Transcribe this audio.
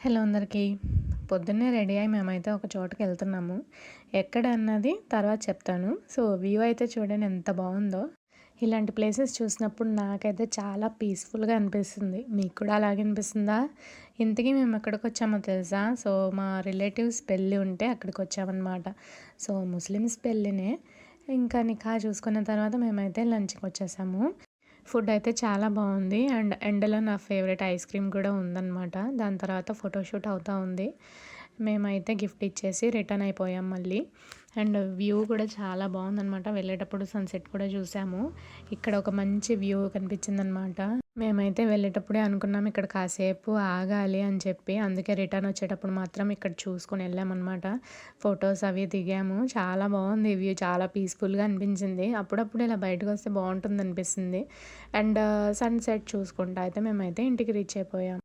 Hello అందరికీ. పొద్దున్నే ready అయ్యి మేమైతే ఒక చోటుకెళ్తున్నాము. ఎక్కడ అన్నది తర్వాత చెప్తాను. వ్యూ అయితే చూడండి ఎంత బావుందో. ఇలాంటి ప్లేసెస్ చూసినప్పుడు నాకైతే చాలా పీస్‌ఫుల్‌గా అనిపిస్తుంది. మీకు కూడా అలాగే అనిపిస్తుందా? ఇంతకీ మేము ఎక్కడికొచ్చామో తెలుసా? మా రిలేటివ్స్ పెళ్లి ఉంటే అక్కడికొచ్చామనమాట. ముస్లిమ్స్ పెళ్ళినే. ఇంకా నికాహ్ చూసుకున్న తర్వాత మేమైతే లంచ్‌కొచ్చేసాము. ఫుడ్ అయితే చాలా బావుంది. అండ్ ఎండ్‌లో నా ఫేవరెట్ ఐస్ క్రీమ్ కూడా ఉందనమాట. దాని తర్వాత ఫోటోషూట్ అవుతా ఉంది. మేమైతే గిఫ్ట్ ఇచ్చేసి రిటర్న్ అయిపోయాం మళ్ళీ. అండ్ వ్యూ కూడా చాలా బావుందనమాట. వెళ్ళేటప్పుడు సన్‌సెట్ కూడా చూసాము. ఇక్కడ ఒక మంచి వ్యూ కనిపించిందనమాట. మేమైతే వెళ్ళేటప్పుడే అనుకున్నాం ఇక్కడ కాసేపు ఆగాలి అని చెప్పి. అందుకే రిటర్న్ వచ్చేటప్పుడు మాత్రం ఇక్కడ చూసుకొని వెళ్ళామనమాట. ఫోటోస్ అవి దిగాము. చాలా బావుంది వ్యూ. చాలా పీస్‌ఫుల్‌గా అనిపించింది. అప్పుడప్పుడు ఇలా బయటకొస్తే బావుంటుందనిపిస్తుంది. అండ్ సన్‌సెట్ చూసుకుంటా అయితే మేమైతే ఇంటికి రీచ్ అయిపోయాం.